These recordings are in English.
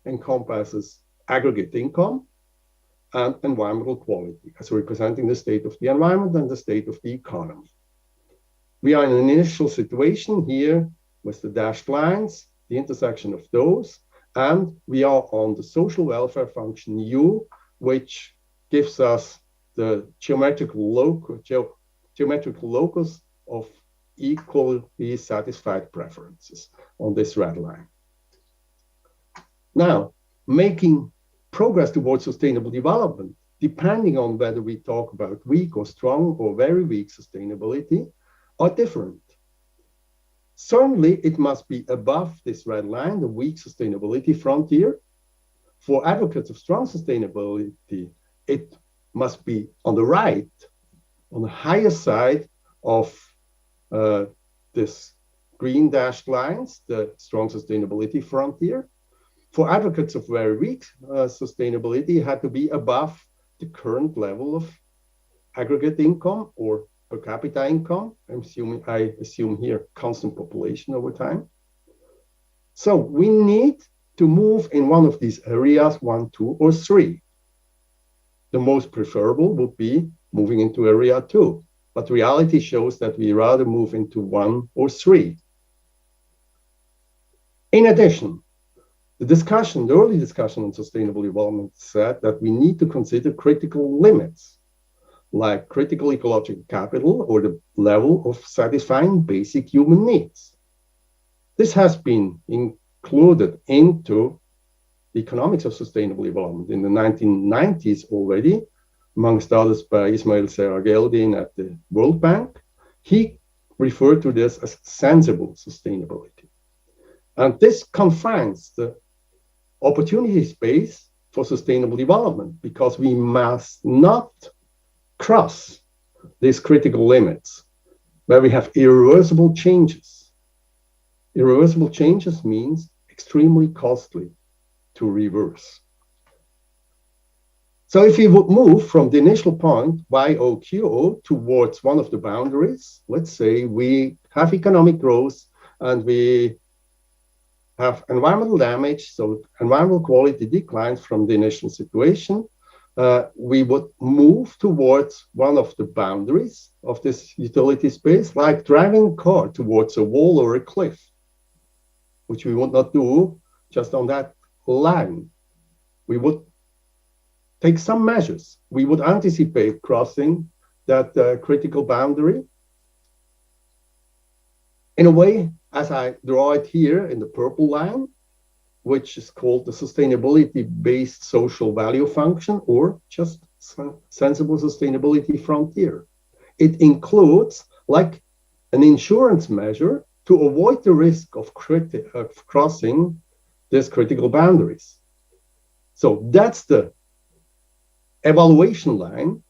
encompasses aggregate income and environmental quality as representing the state of the environment and the state of the economy. We are in an initial situation here with the dashed lines, the intersection of those, and we are on the social welfare function U, which gives us the geometrical locus of equally satisfied preferences on this red line. Now, making progress towards sustainable development, depending on whether we talk about weak or strong or very weak sustainability, are different. Certainly, it must be above this red line, the weak sustainability frontier. For advocates of strong sustainability, it must be on the right, on the higher side of this green dashed lines, the strong sustainability frontier. For advocates of very weak sustainability, it had to be above the current level of aggregate income or per capita income. I assume here constant population over time. So we need to move in one of these areas, 1, 2, or 3. The most preferable would be moving into area 2, but reality shows that we rather move into 1 or 3. In addition, the early discussion on sustainable development said that we need to consider critical limits, like critical ecological capital or the level of satisfying basic human needs. This has been included into the economics of sustainable development in the 1990s already, amongst others by Ismail Serageldin at the World Bank. He referred to this as sensible sustainability. And this confines the opportunity space for sustainable development because we must not cross these critical limits where we have irreversible changes. Irreversible changes means extremely costly to reverse. So if we would move from the initial point, YOQO, towards one of the boundaries, let's say we have economic growth and we have environmental damage, so environmental quality declines from the initial situation, we would move towards one of the boundaries of this utility space, like driving a car towards a wall or a cliff, which we would not do just on that line. We would take some measures. We would anticipate crossing that critical boundary in a way, as I draw it here in the purple line, which is called the sustainability-based social value function, or just sensible sustainability frontier. It includes like an insurance measure to avoid the risk of crossing these critical boundaries. So that's the evaluation line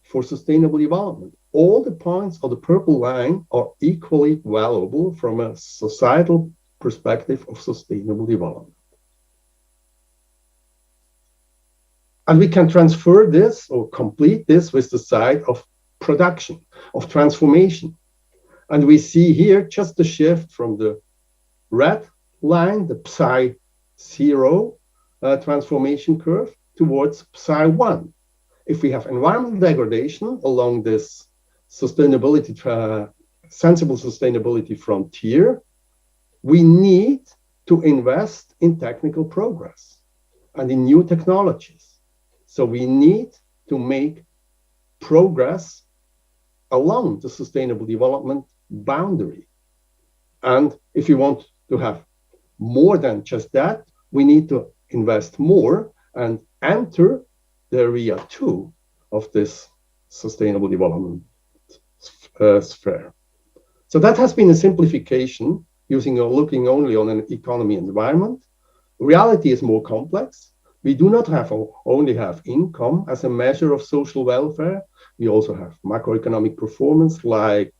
for sustainable development. All the points of the purple line are equally valuable from a societal perspective of sustainable development. And we can transfer this or complete this with the side of production, of transformation. And we see here just the shift from the red line, the Psi0 transformation curve, towards Psi1. If we have environmental degradation along this sustainability, sensible sustainability frontier, we need to invest in technical progress and in new technologies. So we need to make progress along the sustainable development boundary. And if we want to have more than just that, we need to invest more and enter the area 2 of this sustainable development sphere. So that has been a simplification using or looking only on an economy and environment. Reality is more complex. We do not only have income as a measure of social welfare. We also have macroeconomic performance like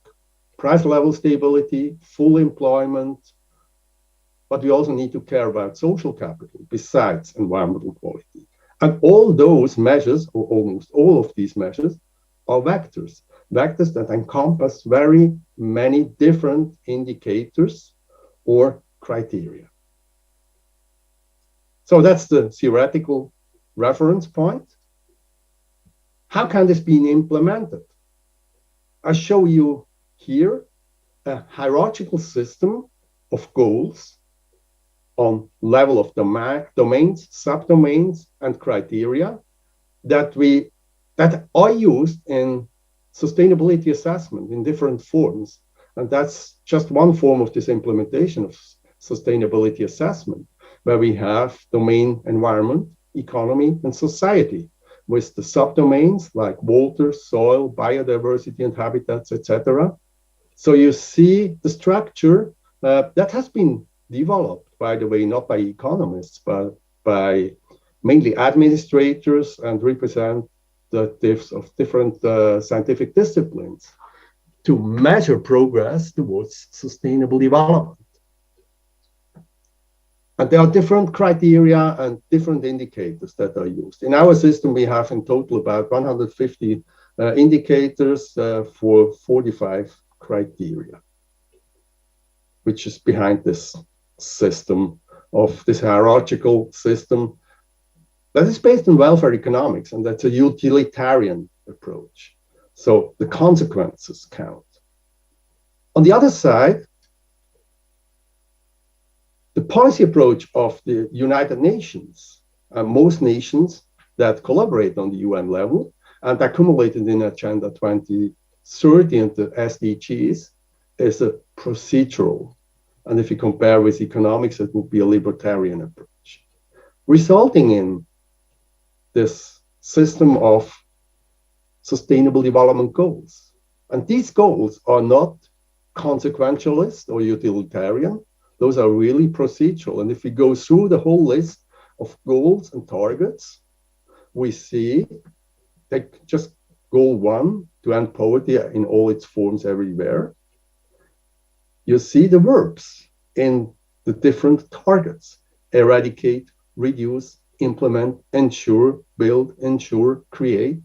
price level stability, full employment, but we also need to care about social capital besides environmental quality. And all those measures, or almost all of these measures, are vectors that encompass very many different indicators or criteria. So that's the theoretical reference point. How can this be implemented? I show you here a hierarchical system of goals on level of domains, subdomains, and criteria that are used in sustainability assessment in different forms. And that's just one form of this implementation of sustainability assessment, where we have domain environment, economy, and society, with the subdomains like water, soil, biodiversity and habitats, etc. So you see the structure that has been developed, by the way, not by economists, but by mainly administrators and representatives of different scientific disciplines to measure progress towards sustainable development. And there are different criteria and different indicators that are used. In our system, we have in total about 150 indicators for 45 criteria, which is behind this system of this hierarchical system that is based on welfare economics, and that's a utilitarian approach. So the consequences count. On the other side, the policy approach of the United Nations, most nations that collaborate on the UN level and accumulated in Agenda 2030 and the SDGs, is a procedural. And if you compare with economics, it would be a libertarian approach, resulting in this system of sustainable development goals. And these goals are not consequentialist or utilitarian. Those are really procedural. And if we go through the whole list of goals and targets, we see, take just goal 1, to end poverty in all its forms everywhere. You see the verbs in the different targets: eradicate, reduce, implement, ensure, build, ensure, create.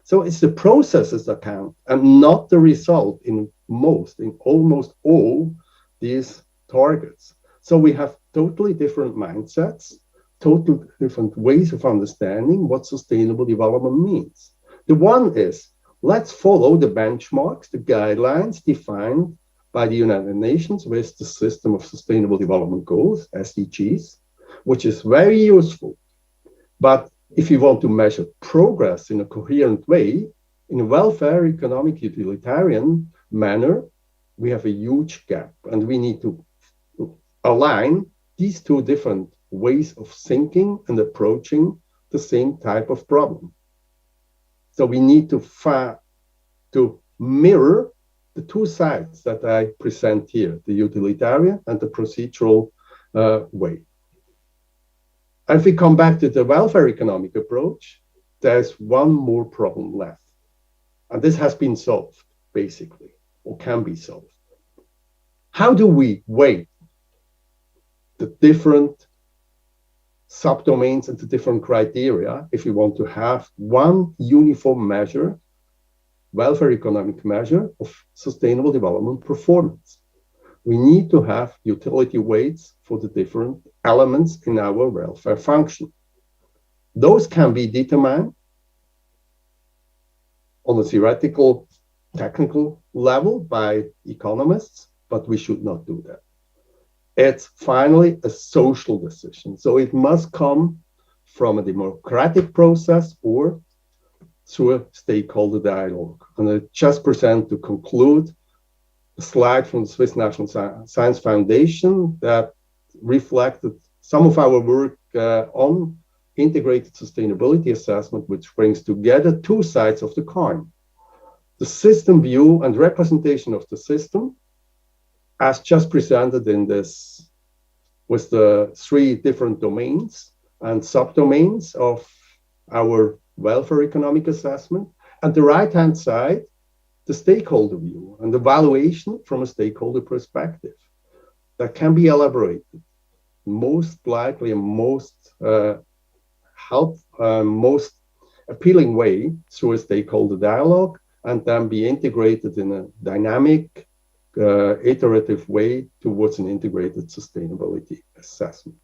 So it's the processes that count and not the result in almost all these targets. So we have totally different mindsets, totally different ways of understanding what sustainable development means. The one is, let's follow the benchmarks, the guidelines defined by the United Nations with the system of sustainable development goals, SDGs, which is very useful. But if you want to measure progress in a coherent way, in a welfare economic utilitarian manner, we have a huge gap, and we need to align these two different ways of thinking and approaching the same type of problem. So we need to mirror the two sides that I present here, the utilitarian and the procedural way. And if we come back to the welfare economic approach, there's one more problem left. And this has been solved, basically, or can be solved. How do we weigh the different subdomains and the different criteria if we want to have one uniform measure, welfare economic measure of sustainable development performance? We need to have utility weights for the different elements in our welfare function. Those can be determined on a theoretical, technical level by economists, but we should not do that. It's finally a social decision. So it must come from a democratic process or through a stakeholder dialogue. And I just present to conclude a slide from the Swiss National Science Foundation that reflected some of our work on integrated sustainability assessment, which brings together two sides of the coin: the system view and representation of the system, as just presented in this, with the three different domains and subdomains of our welfare economic assessment, and the right-hand side, the stakeholder view and evaluation from a stakeholder perspective that can be elaborated most likely and most most appealing way through a stakeholder dialogue, and then be integrated in a dynamic, iterative way towards an integrated sustainability assessment.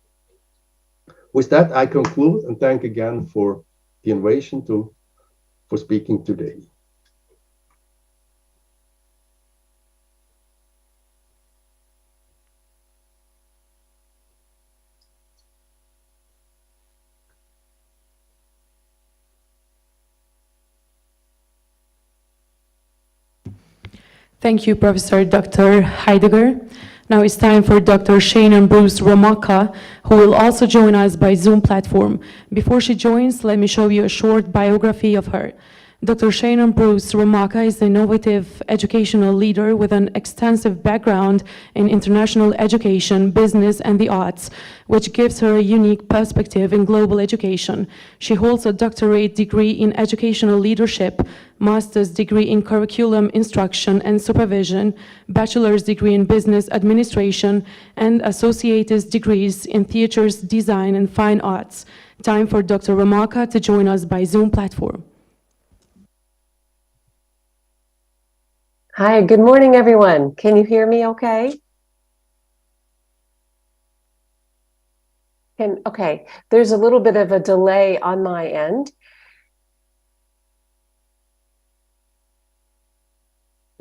With that, I conclude and thank again for the invitation for speaking today. Thank you, Professor Dr. Heidegger. Now it's time for Dr. Shannon Bruce Romaka, who will also join us by Zoom platform. Before she joins, let me show you a short biography of her. Dr. Shannon Bruce Romaka is an innovative educational leader with an extensive background in international education, business, and the arts, which gives her a unique perspective in global education. She holds a doctorate degree in educational leadership, master's degree in curriculum instruction and supervision, bachelor's degree in business administration, and associate's degrees in theaters, design, and fine arts. Time for Dr. Romaka to join us by Zoom platform. Hi, good morning, everyone. Can you hear me okay? Okay, there's a little bit of a delay on my end.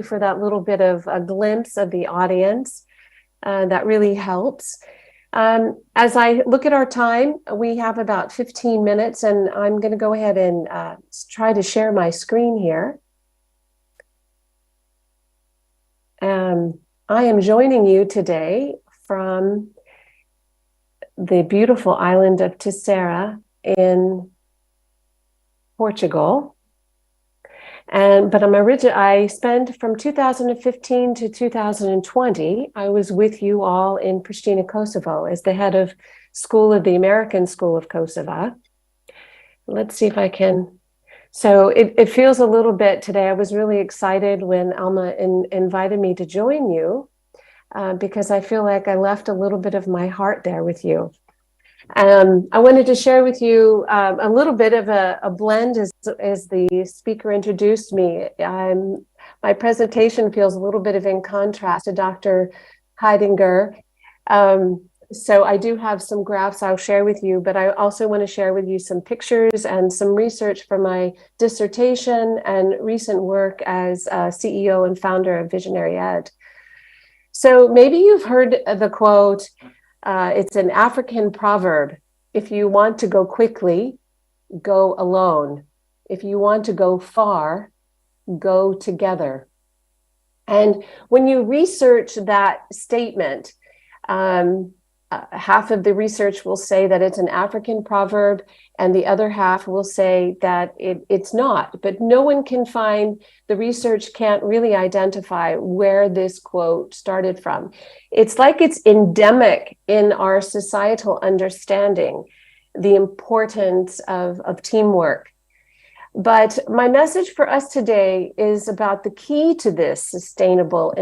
For that little bit of a glimpse of the audience, that really helps. As I look at our time, we have about 15 minutes, and I'm going to go ahead and try to share my screen here. I am joining you today from the beautiful island of Terceira in Portugal. But I spent from 2015 to 2020, I was with you all in Pristina, Kosovo, as the head of the American School of Kosovo. Let's see if I can. So it feels a little bit today. I was really excited when Alma invited me to join you because I feel like I left a little bit of my heart there with you. I wanted to share with you a little bit of a blend as the speaker introduced me. My presentation feels a little bit in contrast to Dr. Heidegger. So I do have some graphs I'll share with you, but I also want to share with you some pictures and some research from my dissertation and recent work as CEO and founder of Visionary Ed. So maybe you've heard the quote, it's an African proverb: if you want to go quickly, go alone. If you want to go far, go together. And when you research that statement, half of the research will say that it's an African proverb, and the other half will say that it's not. But no one can find, the research can't really identify where this quote started from. It's like it's endemic in our societal understanding, the importance of teamwork. But my message for us today is about the key to this sustainable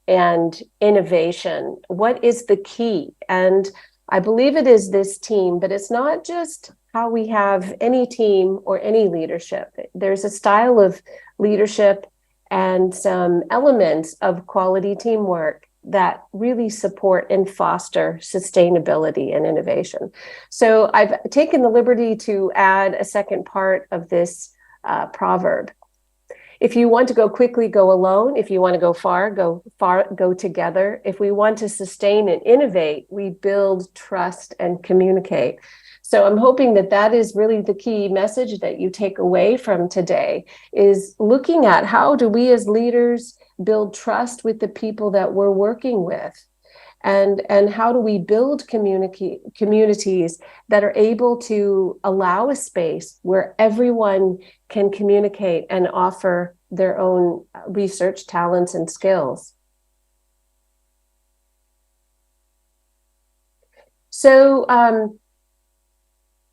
and innovation. What is the key? And I believe it is this team, but it's not just how we have any team or any leadership. There's a style of leadership and some elements of quality teamwork that really support and foster sustainability and innovation. So I've taken the liberty to add a second part of this proverb. If you want to go quickly, go alone. If you want to go far, go together. If we want to sustain and innovate, we build, trust, and communicate. So I'm hoping that that is really the key message that you take away from today, is looking at how do we as leaders build trust with the people that we're working with? And how do we build communities that are able to allow a space where everyone can communicate and offer their own research talents and skills? So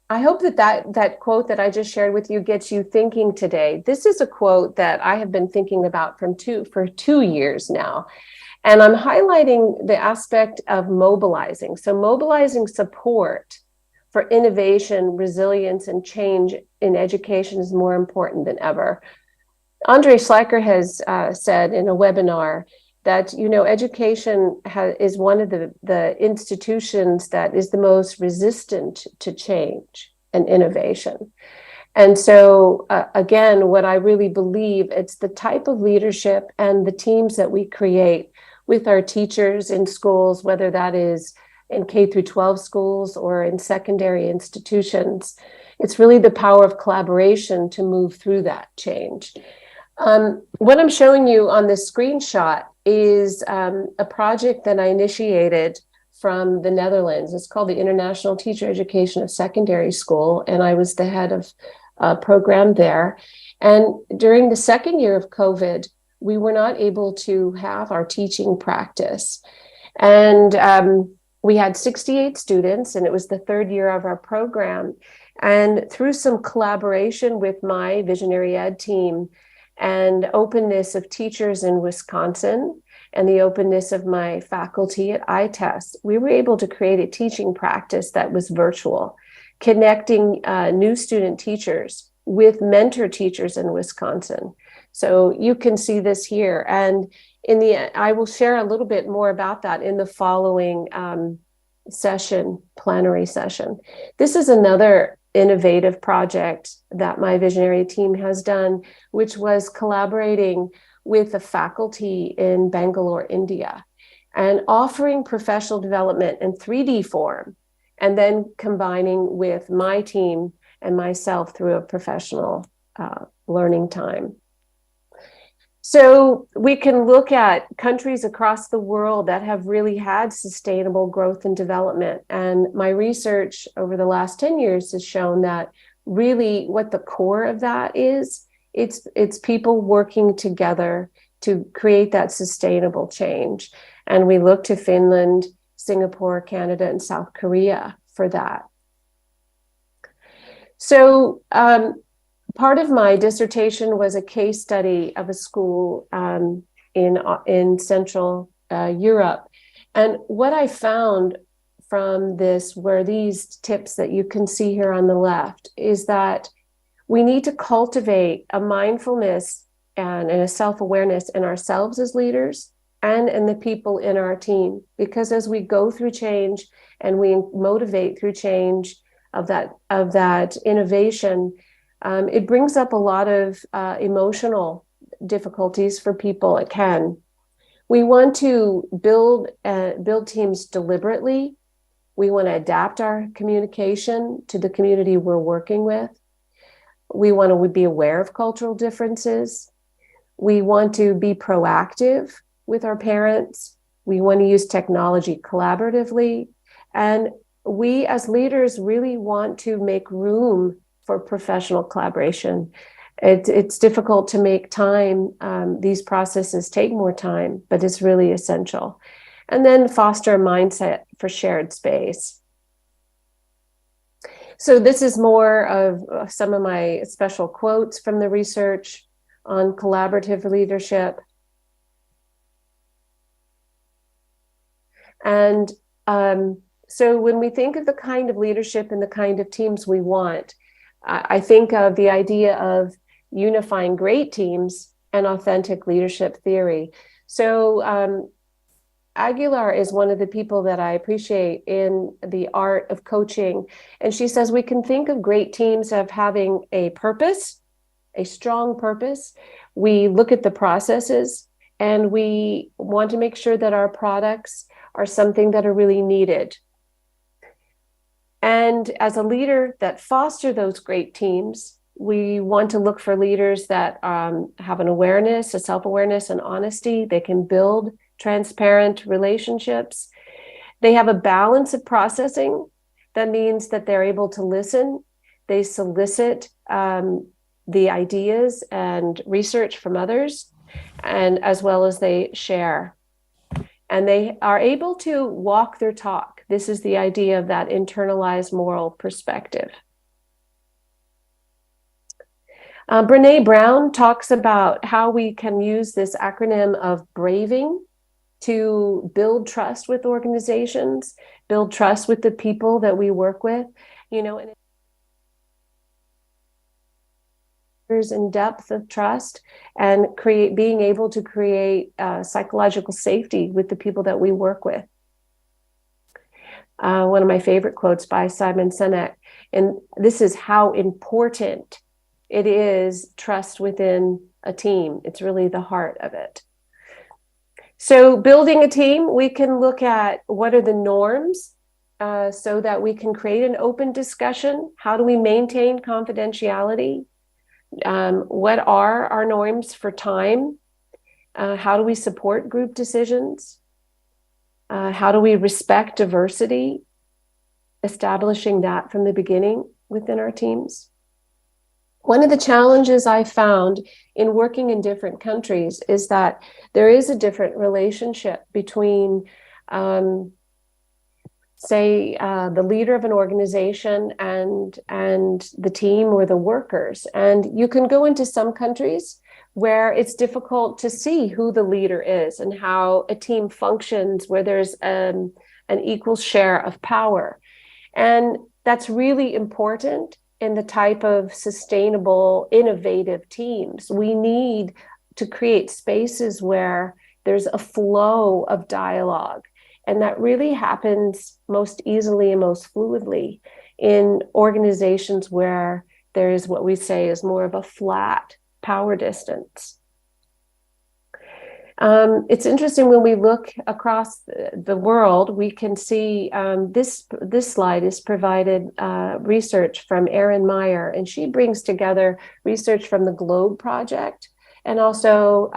I hope that quote that I just shared with you gets you thinking today. This is a quote that I have been thinking about for 2 years now. And I'm highlighting the aspect of mobilizing. So mobilizing support for innovation, resilience, and change in education is more important than ever. Andre Schleicher has said in a webinar that, you know, education is one of the institutions that is the most resistant to change and innovation. And so, again, what I really believe, it's the type of leadership and the teams that we create with our teachers in schools, whether that is in K through 12 schools or in secondary institutions. It's really the power of collaboration to move through that change. What I'm showing you on this screenshot is a project that I initiated from the Netherlands. It's called the International Teacher Education of Secondary School, and I was the head of a program there. And during the second year of COVID, we were not able to have our teaching practice. And we had 68 students, and it was the third year of our program. And through some collaboration with my Visionary Ed team and openness of teachers in Wisconsin and the openness of my faculty at iTest, we were able to create a teaching practice that was virtual, connecting new student teachers with mentor teachers in Wisconsin. So you can see this here. And I will share a little bit more about that in the following plenary session. This is another innovative project that my Visionary team has done, which was collaborating with the faculty in Bangalore, India, and offering professional development in 3D form, and then combining with my team and myself through a professional learning time. So we can look at countries across the world that have really had sustainable growth and development. And my research over the last 10 years has shown that really what the core of that is, it's people working together to create that sustainable change. And we look to Finland, Singapore, Canada, and South Korea for that. So part of my dissertation was a case study of a school in Central Europe. And what I found from this were these tips that you can see here on the left, is that we need to cultivate a mindfulness and a self-awareness in ourselves as leaders and in the people in our team. Because as we go through change and we motivate through change of that innovation, it brings up a lot of emotional difficulties for people. It can. We want to build teams deliberately. We want to adapt our communication to the community we're working with. We want to be aware of cultural differences. We want to be proactive with our parents. We want to use technology collaboratively. And we as leaders really want to make room for professional collaboration. It's difficult to make time. These processes take more time, but it's really essential. And then foster a mindset for shared space. So this is more of some of my special quotes from the research on collaborative leadership. And so when we think of the kind of leadership and the kind of teams we want, I think of the idea of unifying great teams and authentic leadership theory. So Aguilar is one of the people that I appreciate in the art of coaching. And she says we can think of great teams of having a purpose, a strong purpose. We look at the processes and we want to make sure that our products are something that are really needed. And as a leader that foster those great teams, we want to look for leaders that have an awareness, a self-awareness and honesty. They can build transparent relationships. They have a balance of processing. That means that they're able to listen. They solicit the ideas and research from others, and as well as they share. And they are able to walk their talk. This is the idea of that internalized moral perspective. Brené Brown talks about how we can use this acronym of braving to build trust with organizations, build trust with the people that we work with, you know, and and depth of trust, and being able to create psychological safety with the people that we work with. One of my favorite quotes by Simon Sinek, and this is how important it is, trust within a team. It's really the heart of it. So building a team, we can look at what are the norms so that we can create an open discussion. How do we maintain confidentiality? What are our norms for time? How do we support group decisions? How do we respect diversity? Establishing that from the beginning within our teams. One of the challenges I found in working in different countries is that there is a different relationship between, say, the leader of an organization and the team or the workers. And you can go into some countries where it's difficult to see who the leader is and how a team functions, where there's an equal share of power. And that's really important in the type of sustainable, innovative teams. We need to create spaces where there's a flow of dialogue. And that really happens most easily and most fluidly in organizations where there is what we say is more of a flat power distance. It's interesting when we look across the world, we can see this slide is provided research from Erin Meyer, and she brings together research from the Globe Project and also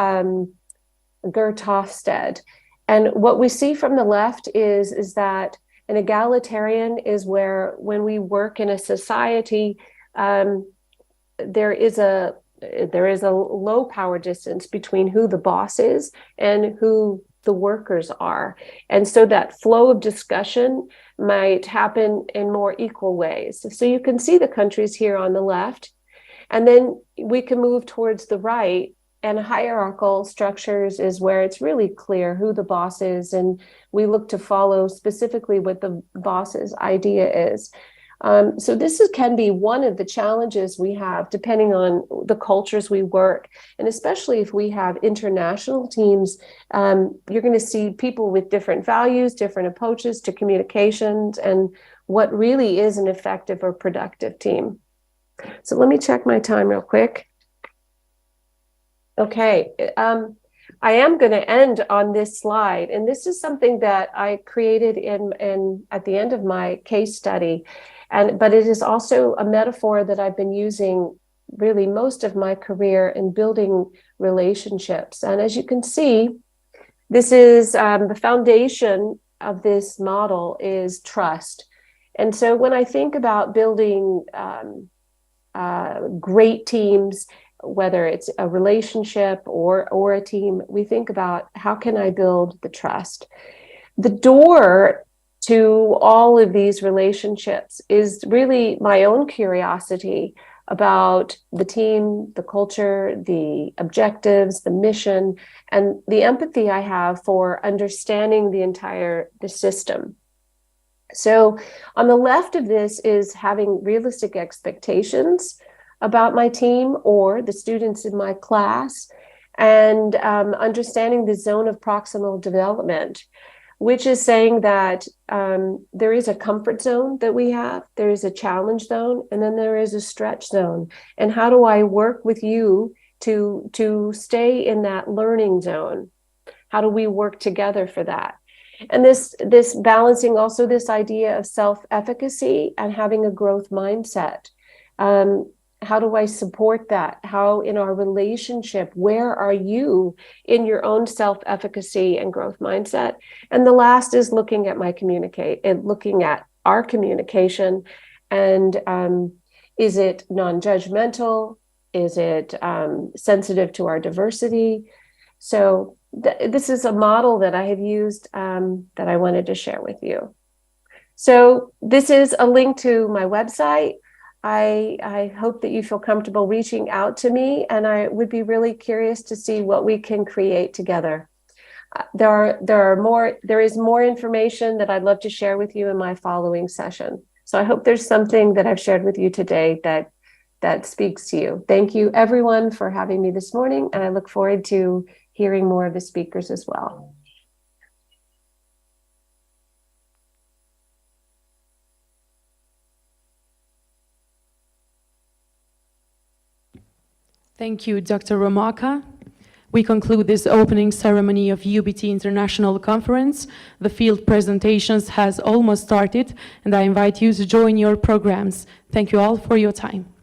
Gert Hofstede. And what we see from the left is that an egalitarian is where when we work in a society, there is a low power distance between who the boss is and who the workers are. And so that flow of discussion might happen in more equal ways. So you can see the countries here on the left, and then we can move towards the right, and hierarchical structures is where it's really clear who the boss is, and we look to follow specifically what the boss's idea is. So this can be one of the challenges we have depending on the cultures we work. And especially if we have international teams, you're going to see people with different values, different approaches to communications, and what really is an effective or productive team. So let me check my time real quick. Okay. I am going to end on this slide, and this is something that I created at the end of my case study. But it is also a metaphor that I've been using really most of my career in building relationships. And as you can see, this is the foundation of this model is trust. And so when I think about building great teams, whether it's a relationship or a team, we think about how can I build the trust? The door to all of these relationships is really my own curiosity about the team, the culture, the objectives, the mission, and the empathy I have for understanding the system. So on the left of this is having realistic expectations about my team or the students in my class, and understanding the zone of proximal development, which is saying that there is a comfort zone that we have, there is a challenge zone, and then there is a stretch zone. And how do I work with you to stay in that learning zone? How do we work together for that? And this balancing also this idea of self-efficacy and having a growth mindset. How do I support that? How in our relationship, where are you in your own self-efficacy and growth mindset? And the last is looking at looking at our communication, and is it non-judgmental? Is it sensitive to our diversity? So this is a model that I have used that I wanted to share with you. So this is a link to my website. I hope that you feel comfortable reaching out to me, and I would be really curious to see what we can create together. There is more information that I'd love to share with you in my following session. So I hope there's something that I've shared with you today that that speaks to you. Thank you everyone for having me this morning, and I look forward to hearing more of the speakers as well. Thank you, Dr. Romaka. We conclude this opening ceremony of UBT International Conference. The field presentations has almost started, and I invite you to join your programs. Thank you all for your time.